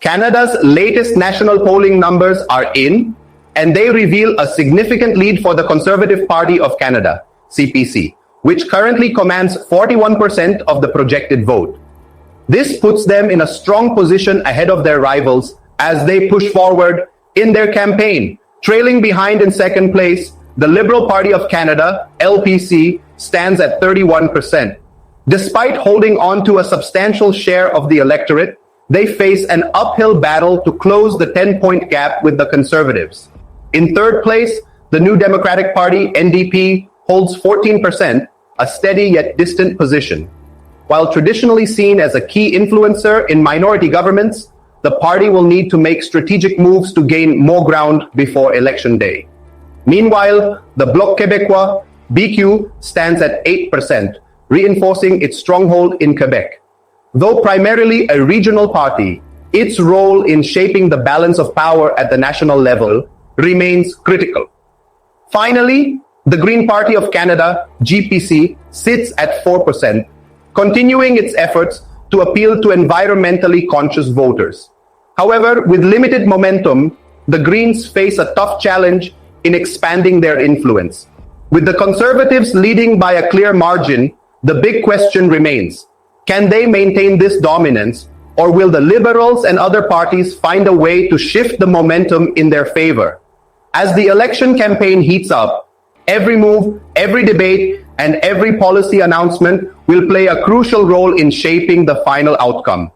Canada's latest national polling numbers are in, and they reveal a significant lead for the Conservative Party of Canada, CPC, which currently commands 41% of the projected vote. This puts them in a strong position ahead of their rivals as they push forward in their campaign. Trailing behind in second place, the Liberal Party of Canada, LPC, stands at 31%. Despite holding on to a substantial share of the electorate, they face an uphill battle to close the 10-point gap with the Conservatives. In third place, the New Democratic Party, NDP, holds 14%, a steady yet distant position. While traditionally seen as a key influencer in minority governments, the party will need to make strategic moves to gain more ground before election day. Meanwhile, the Bloc Québécois, BQ, stands at 8%, reinforcing its stronghold in Quebec. Though primarily a regional party, its role in shaping the balance of power at the national level remains critical. Finally, the Green Party of Canada, GPC, sits at 4%, continuing its efforts to appeal to environmentally conscious voters. However, with limited momentum, the Greens face a tough challenge in expanding their influence. With the Conservatives leading by a clear margin, the big question remains: can they maintain this dominance, or will the Liberals and other parties find a way to shift the momentum in their favor? As the election campaign heats up, every move, every debate, and every policy announcement will play a crucial role in shaping the final outcome.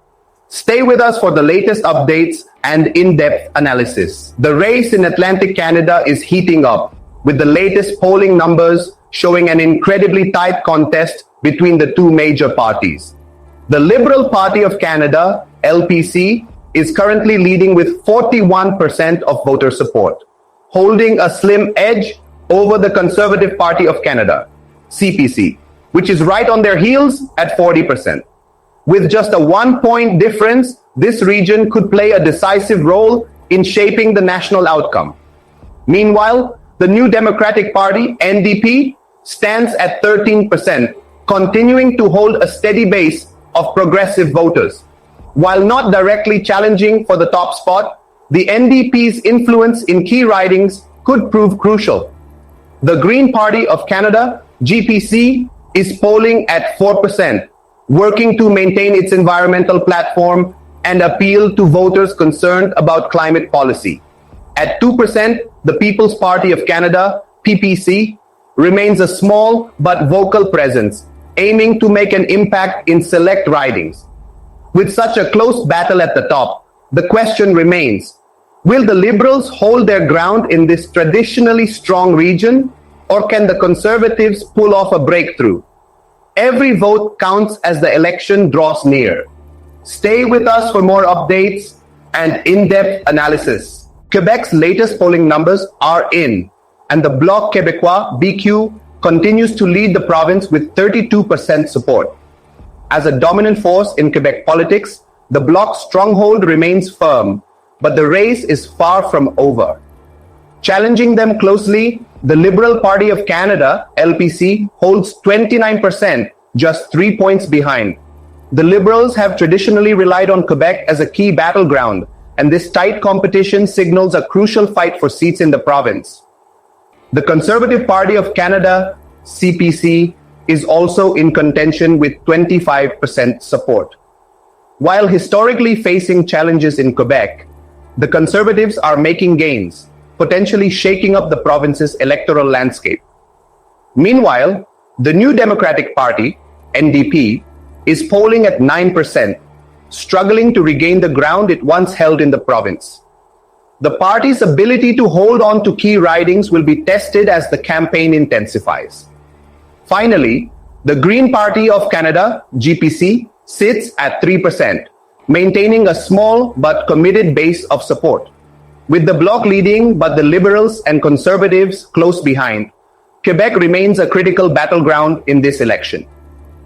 Stay with us for the latest updates and in-depth analysis. The race in Atlantic Canada is heating up, with the latest polling numbers showing an incredibly tight contest between the two major parties. The Liberal Party of Canada, LPC, is currently leading with 41% of voter support, holding a slim edge over the Conservative Party of Canada, CPC, which is right on their heels at 40%. With just a 1-point difference, this region could play a decisive role in shaping the national outcome. Meanwhile, the New Democratic Party, NDP, stands at 13%, continuing to hold a steady base of progressive voters. While not directly challenging for the top spot, the NDP's influence in key ridings could prove crucial. The Green Party of Canada, GPC, is polling at 4%, working to maintain its environmental platform and appeal to voters concerned about climate policy. At 2%, the People's Party of Canada, PPC, remains a small but vocal presence, aiming to make an impact in select ridings. With such a close battle at the top, the question remains: will the Liberals hold their ground in this traditionally strong region, or can the Conservatives pull off a breakthrough? Every vote counts as the election draws near. Stay with us for more updates and in-depth analysis. Quebec's latest polling numbers are in, and the Bloc Québécois, BQ, continues to lead the province with 32% support. As a dominant force in Quebec politics, the Bloc's stronghold remains firm, but the race is far from over. Challenging them closely, the Liberal Party of Canada, LPC, holds 29%, just 3 points behind. The Liberals have traditionally relied on Quebec as a key battleground, and this tight competition signals a crucial fight for seats in the province. The Conservative Party of Canada, CPC, is also in contention with 25% support. While historically facing challenges in Quebec, the Conservatives are making gains, potentially shaking up the province's electoral landscape. Meanwhile, the New Democratic Party, NDP, is polling at 9%, struggling to regain the ground it once held in the province. The party's ability to hold on to key ridings will be tested as the campaign intensifies. Finally, the Green Party of Canada, GPC, sits at 3%, maintaining a small but committed base of support. With the Bloc leading but the Liberals and Conservatives close behind, Quebec remains a critical battleground in this election.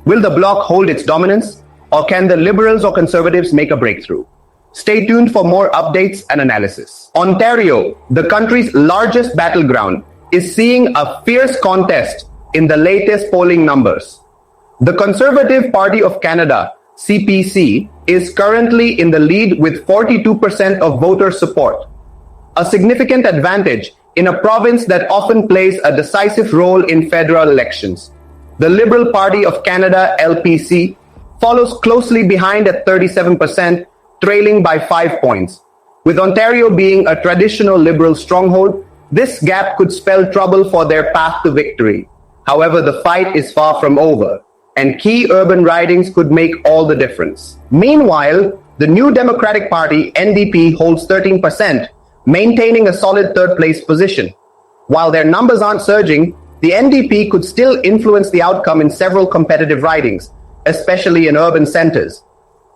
Will the Bloc hold its dominance, or can the Liberals or Conservatives make a breakthrough? Stay tuned for more updates and analysis. Ontario, the country's largest battleground, is seeing a fierce contest in the latest polling numbers. The Conservative Party of Canada, CPC, is currently in the lead with 42% of voter support, a significant advantage in a province that often plays a decisive role in federal elections. The Liberal Party of Canada, LPC, follows closely behind at 37%, trailing by 5 points. With Ontario being a traditional Liberal stronghold, this gap could spell trouble for their path to victory. However, the fight is far from over, and key urban ridings could make all the difference. Meanwhile, the New Democratic Party, NDP, holds 13%, maintaining a solid third-place position. While their numbers aren't surging, the NDP could still influence the outcome in several competitive ridings, especially in urban centres.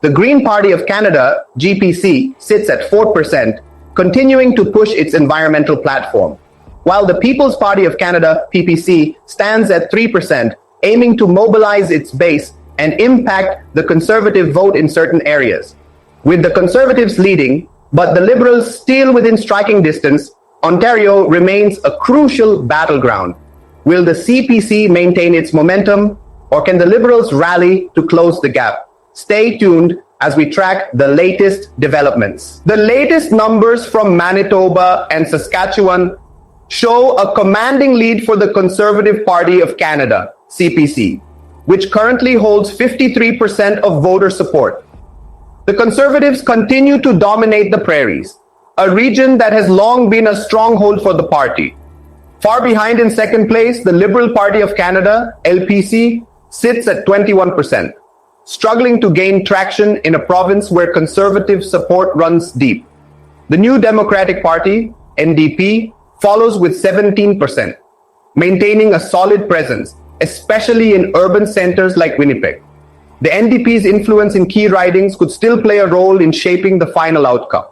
The Green Party of Canada, GPC, sits at 4%, continuing to push its environmental platform, while the People's Party of Canada, PPC, stands at 3%, aiming to mobilize its base and impact the Conservative vote in certain areas. With the Conservatives leading, but the Liberals still within striking distance, Ontario remains a crucial battleground. Will the CPC maintain its momentum, or can the Liberals rally to close the gap? Stay tuned as we track the latest developments. The latest numbers from Manitoba and Saskatchewan show a commanding lead for the Conservative Party of Canada, CPC, which currently holds 53% of voter support. The Conservatives continue to dominate the prairies, a region that has long been a stronghold for the party. Far behind in second place, the Liberal Party of Canada, LPC, sits at 21%, struggling to gain traction in a province where Conservative support runs deep. The New Democratic Party, NDP, follows with 17%, maintaining a solid presence, especially in urban centers like Winnipeg. The NDP's influence in key ridings could still play a role in shaping the final outcome.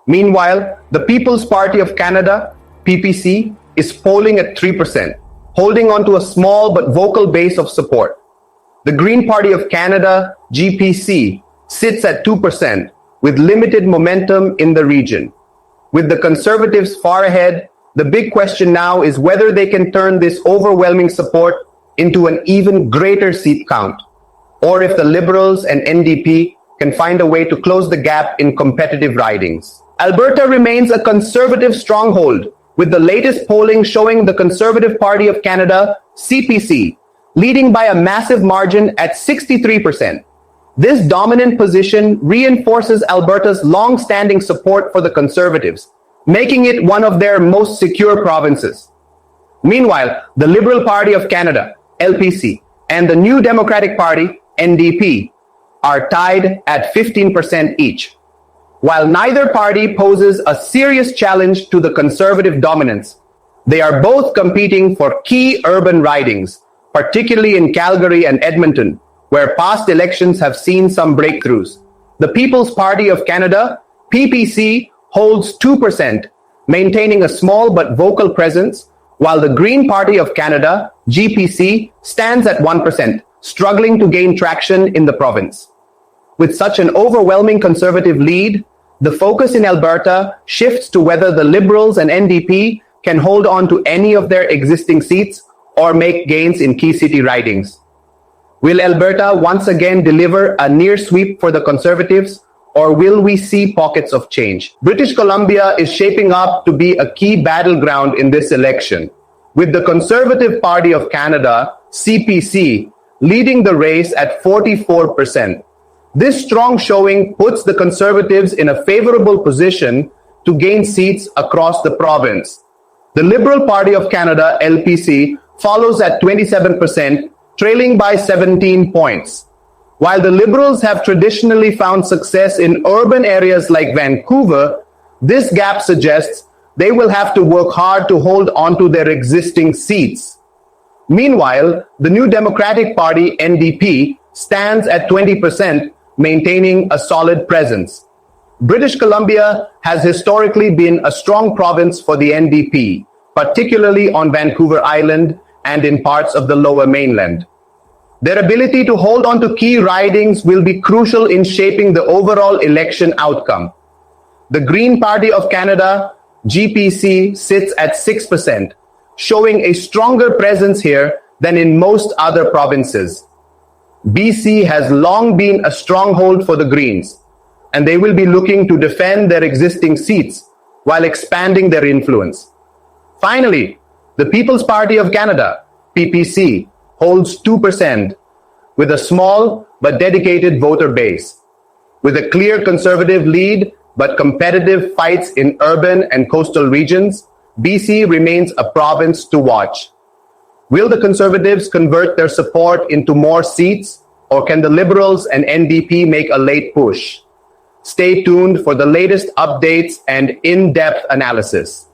Meanwhile, the People's Party of Canada, PPC, is polling at 3%, holding on to a small but vocal base of support. The Green Party of Canada, GPC, sits at 2%, with limited momentum in the region. With the Conservatives far ahead, the big question now is whether they can turn this overwhelming support into an even greater seat count, or if the Liberals and NDP can find a way to close the gap in competitive ridings. Alberta remains a Conservative stronghold, with the latest polling showing the Conservative Party of Canada, CPC, leading by a massive margin at 63%. This dominant position reinforces Alberta's long-standing support for the Conservatives, making it one of their most secure provinces. Meanwhile, the Liberal Party of Canada, LPC, and the New Democratic Party, NDP, are tied at 15% each. While neither party poses a serious challenge to the Conservative dominance, they are both competing for key urban ridings, particularly in Calgary and Edmonton, where past elections have seen some breakthroughs. The People's Party of Canada, PPC, holds 2%, maintaining a small but vocal presence, while the Green Party of Canada, GPC, stands at 1%, struggling to gain traction in the province. With such an overwhelming Conservative lead, the focus in Alberta shifts to whether the Liberals and NDP can hold on to any of their existing seats or make gains in key city ridings. Will Alberta once again deliver a near sweep for the Conservatives, or will we see pockets of change? British Columbia is shaping up to be a key battleground in this election, with the Conservative Party of Canada, CPC, leading the race at 44%. This strong showing puts the Conservatives in a favorable position to gain seats across the province. The Liberal Party of Canada, LPC, follows at 27%, trailing by 17 points. While the Liberals have traditionally found success in urban areas like Vancouver, this gap suggests they will have to work hard to hold onto their existing seats. Meanwhile, the New Democratic Party, NDP, stands at 20%, maintaining a solid presence. British Columbia has historically been a strong province for the NDP, particularly on Vancouver Island and in parts of the Lower Mainland. Their ability to hold on to key ridings will be crucial in shaping the overall election outcome. The Green Party of Canada, GPC, sits at 6%, showing a stronger presence here than in most other provinces. BC has long been a stronghold for the Greens, and they will be looking to defend their existing seats while expanding their influence. Finally, the People's Party of Canada, PPC, holds 2%, with a small but dedicated voter base. With a clear conservative lead but competitive fights in urban and coastal regions, BC remains a province to watch. Will the Conservatives convert their support into more seats, or can the Liberals and NDP make a late push? Stay tuned for the latest updates and in-depth analysis.